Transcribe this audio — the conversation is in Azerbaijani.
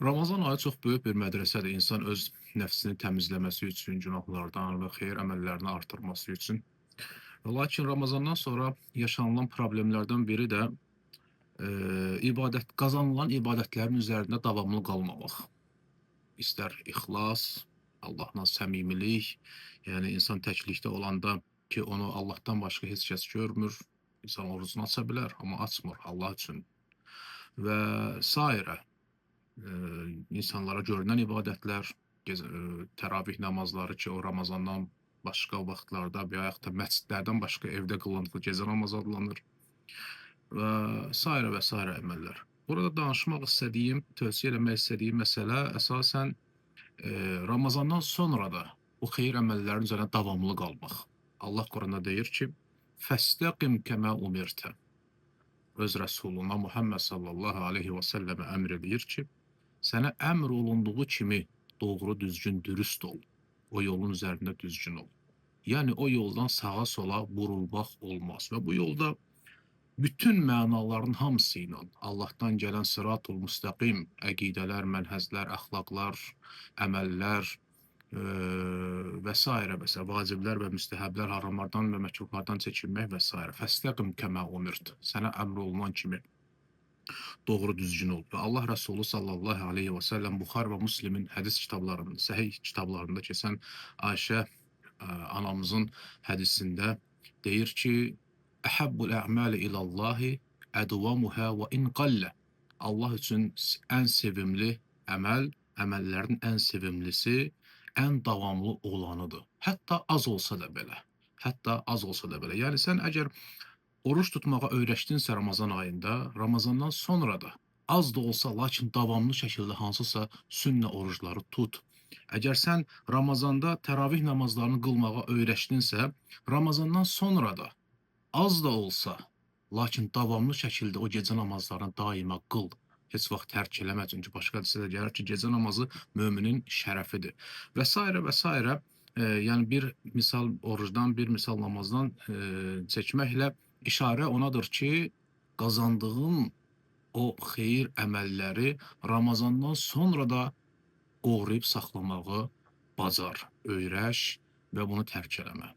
Ramazan ayı çox böyük bir mədrəsədir. İnsan öz nəfsini təmizləməsi üçün, günahlardan və xeyir əməllərini artırması üçün. Lakin Ramazandan sonra yaşanılan problemlərdən biri də qazanılan ibadətlərin üzərində davamlı qalmamaq. İstər ixlas, Allahla səmimilik, yəni insan təklikdə olanda ki, onu Allahdan başqa heç kəs görmür, insan orucunu aça bilər, amma açmır Allah üçün və sairə. İnsanlara görünən ibadətlər, təravih namazları ki, o Ramazandan başqa vaxtlarda və yaxud da məscidlərdən başqa evdə qılındığı gecə namazı adlanır və sairə əməllər. Burada danışmaq istədiyim, tövsiyə eləmək istədiyim məsələ əsasən Ramazandan sonra da bu xeyir əməllərin üzərində davamlı qalmaq. Allah Quranda deyir ki, "Fəstəqim kəmə umirtə." Öz Rəsuluna Muhammed sallallahu aleyhi və səlləmə əmr edir ki, sənə əmr olunduğu kimi doğru, düzgün, dürüst ol. O yolun üzərində düzgün ol. Yəni o yoldan sağa sola burulmaq olmaz və bu yolda bütün mənaların hamısı ilə Allahdan gələn sıratul müstəqim, əqidələr, mənhəzlər, əxlaqlar, əməllər və s. vaciblər və müstəhəblər, haramlardan və məkruhlardan çəkinmək və s. Fəstəqim kəmə umirt. Sənə əmr olunan kimi doğru düzgün ol. Və Allah Rəsulü sallallahu aleyhi və səlləm Buxar və Müslimin hədis kitablarında, səhih kitablarında keçən Ayşə anamızın hədisində deyir ki, Əhəbbul ə'məli ilallahi ədvamuhə və in qallə. Allah üçün ən sevimli əməl, əməllərin ən sevimlisi, ən davamlı olanıdır. Hətta az olsa da belə. Hətta az olsa da belə. Yəni sən əgər oruç tutmağa öyrəşdinsə Ramazan ayında, Ramazandan sonra da az da olsa, lakin davamlı şəkildə hansısa sünnə orucları tut. Əgər sən Ramazanda təravih namazlarını qılmağa öyrəşdinsə, Ramazandan sonra da az da olsa, lakin davamlı şəkildə o gecə namazlarını daima qıl. Heç vaxt tərk eləmə, çünki başqa hədisdə gəlir ki, gecə namazı möminin şərəfidir. Və s. və s. Yəni bir misal orucdan, bir misal namazdan çəkməklə işarə onadır ki, qazandığın o xeyir əməlləri Ramazandan sonra da qoruyub saxlamağı bacar, öyrəş və bunu tərk eləmə.